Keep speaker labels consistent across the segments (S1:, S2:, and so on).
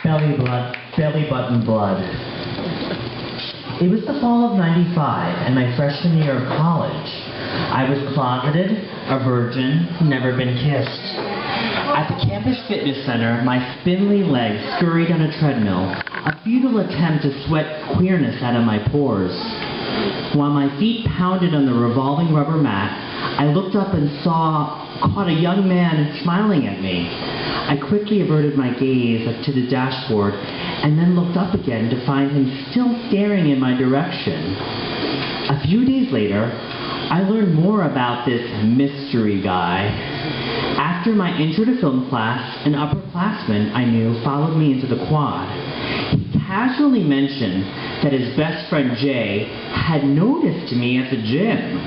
S1: Belly button blood. It was the fall of '95 and my freshman year of college. I was closeted, a virgin, never been kissed. At the campus fitness center, my spindly legs scurried on a treadmill, a futile attempt to sweat queerness out of my pores. While my feet pounded on the revolving rubber mat, I looked up and caught a young man smiling at me. I quickly averted my gaze to the dashboard and then looked up again to find him still staring in my direction. A few days later, I learned more about this mystery guy. After my intro to film class, an upperclassman I knew followed me into the quad. He casually mentioned that his best friend Jay had noticed me at the gym.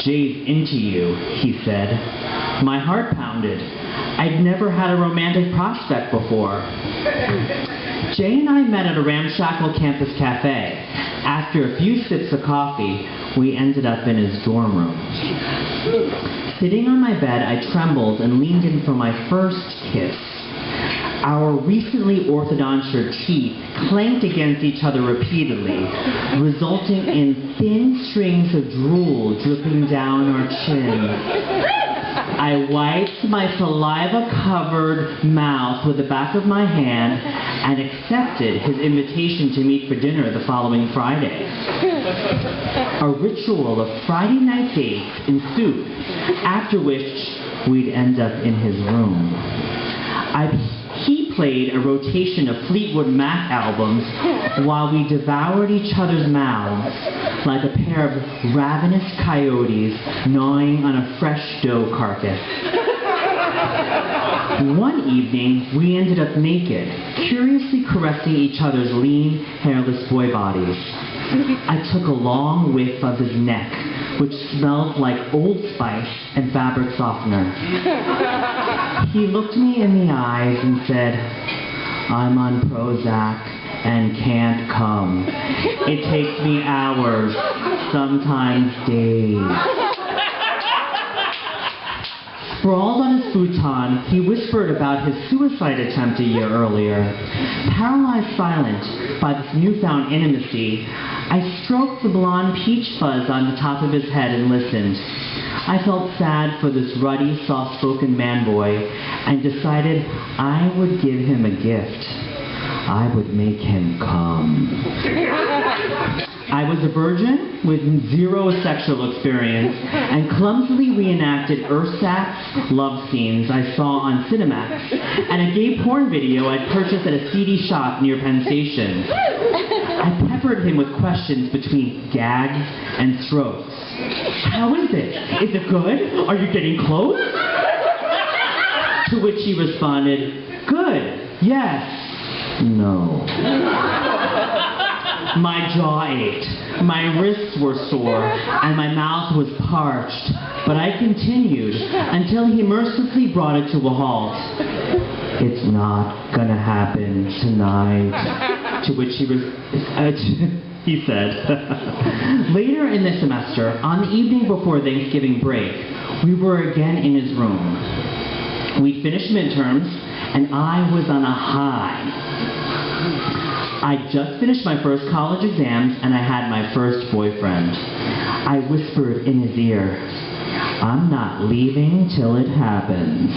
S1: "Jay's into you," he said. My heart pounded. I'd never had a romantic prospect before. Jay and I met at a ramshackle campus cafe. After a few sips of coffee, we ended up in his dorm room. Sitting on my bed, I trembled and leaned in for my first kiss. Our recently orthodontured teeth clanked against each other repeatedly, resulting in thin strings of drool dripping down our chins. I wiped my saliva-covered mouth with the back of my hand and accepted his invitation to meet for dinner the following Friday. A ritual of Friday night dates ensued, after which we'd end up in his room. He played a rotation of Fleetwood Mac albums while we devoured each other's mouths like a pair of ravenous coyotes gnawing on a fresh dough carcass. One evening, we ended up naked, curiously caressing each other's lean, hairless boy bodies. I took a long whiff of his neck, which smelled like Old Spice and fabric softener. He looked me in the eyes and said, "I'm on Prozac and can't come. It takes me hours, sometimes days." Sprawled on his futon, he whispered about his suicide attempt a year earlier. Paralyzed silent by this newfound intimacy, I stroked the blonde peach fuzz on the top of his head and listened. I felt sad for this ruddy, soft-spoken man-boy and decided I would give him a gift. I would make him come. I was a virgin with zero sexual experience and clumsily reenacted ersatz love scenes I saw on Cinemax and a gay porn video I'd purchased at a CD shop near Penn Station. I peppered him with questions between gags and strokes. "How is it? Is it good? Are you getting close?" To which he responded, "Good, yes, no." My jaw ached, my wrists were sore, and my mouth was parched, but I continued until he mercifully brought it to a halt. "It's not gonna happen tonight," to which he said. Later in the semester, on the evening before Thanksgiving break, we were again in his room. We'd finished midterms, and I was on a high. I'd just finished my first college exams, and I had my first boyfriend. I whispered in his ear, "I'm not leaving till it happens."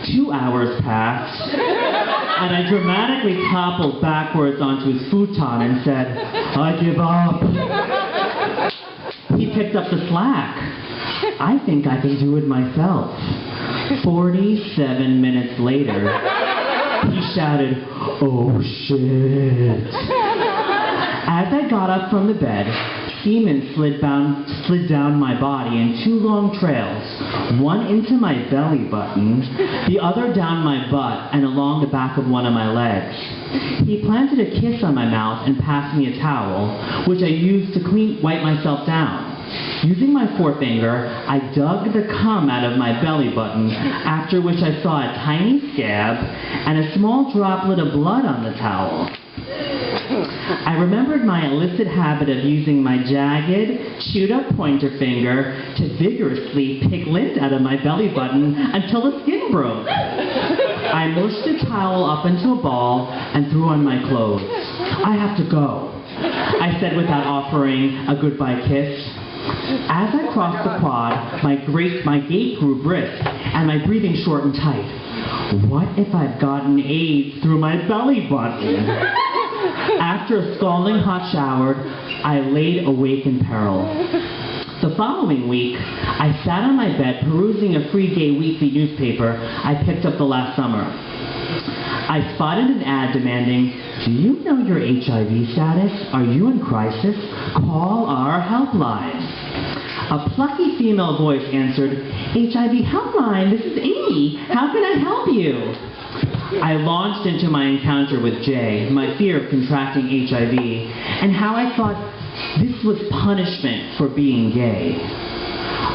S1: 2 hours passed, and I dramatically toppled backwards onto his futon and said, "I give up." He picked up the slack. "I think I can do it myself." 47 minutes later, he shouted, "Oh shit." As I got up from the bed, semen slid down my body in 2 long trails, one into my belly button, the other down my butt and along the back of one of my legs. He planted a kiss on my mouth and passed me a towel, which I used to wipe myself down. Using my forefinger, I dug the cum out of my belly button, after which I saw a tiny scab and a small droplet of blood on the towel. I remembered my illicit habit of using my jagged, chewed-up pointer finger to vigorously pick lint out of my belly button until the skin broke. I mushed a towel up into a ball and threw on my clothes. I have to go, I said without offering a goodbye kiss. As I crossed the quad, my gait grew brisk and my breathing short and tight. What if I've gotten AIDS through my belly button? After a scalding hot shower, I laid awake in peril. The following week, I sat on my bed perusing a free gay weekly newspaper I picked up the last summer. I spotted an ad demanding, "Do you know your HIV status? Are you in crisis? Call our helpline." A plucky female voice answered, "HIV helpline, this is Amy. How can I help you?" I launched into my encounter with Jay, my fear of contracting HIV, and how I thought this was punishment for being gay.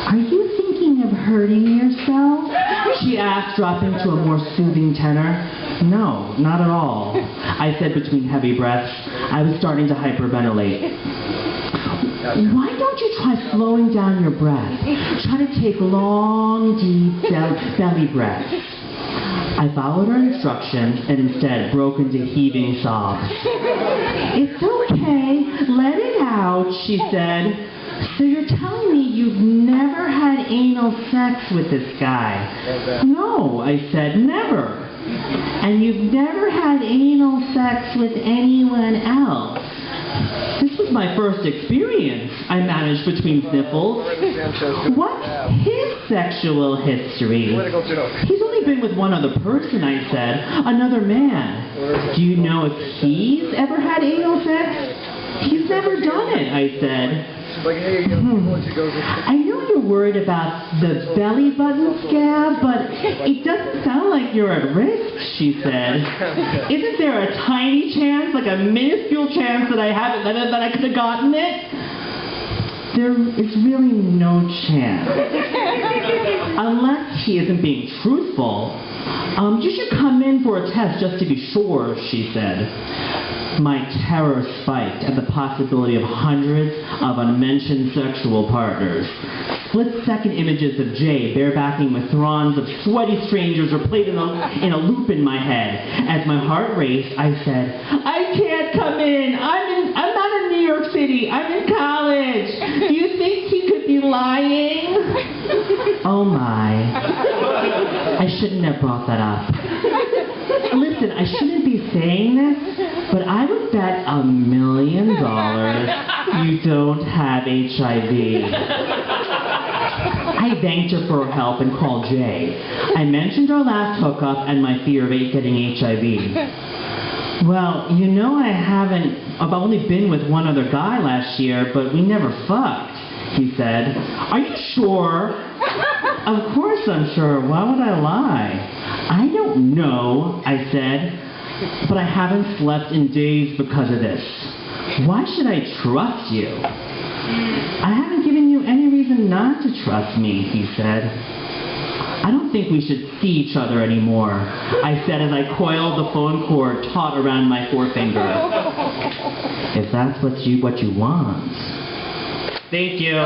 S1: "Are you thinking of hurting yourself?" she asked, dropping to a more soothing tenor. "No, not at all," I said between heavy breaths. I was starting to hyperventilate. "Why don't you try slowing down your breath? Try to take long, deep belly breaths." I followed her instructions and instead broke into heaving sobs. "It's okay, let it out," she said. "So you're telling me you've never had anal sex with this guy?" "No," I said, "never." "And you've never had anal sex with anyone else?" "This was my first experience," I managed between sniffles. "What's his sexual history?" "He's only been with one other person," I said, "another man." "Do you know if he's ever had anal sex?" "He's never done it," I said. "I know you're worried about the belly button scab, but it doesn't sound like you're at risk," she said. "Isn't there a tiny chance, like a minuscule chance that I could have gotten it?" "There is really no chance. Unless he isn't being truthful. You should come in for a test just to be sure," she said. My terror spiked at the possibility of hundreds of unmentioned sexual partners. Split-second images of Jay barebacking with throngs of sweaty strangers were played in a loop in my head. As my heart raced, I said, "I can't come in. I'm not in New York City. I'm in college. Do you think he could be lying?" Oh my. I shouldn't have brought that up. Listen, I shouldn't be saying this, but I would bet $1 million you don't have HIV. I thanked her for her help and called Jay. I mentioned our last hookup and my fear of getting HIV. "Well, you know I've only been with one other guy last year, but we never fucked," he said. "Are you sure?" "Of course I'm sure. Why would I lie?" "I don't know," I said, "but I haven't slept in days because of this. Why should I trust you?" "I haven't given you any reason not to trust me," he said. "I don't think we should see each other anymore," I said as I coiled the phone cord taut around my forefinger. "If that's what you want." Thank you.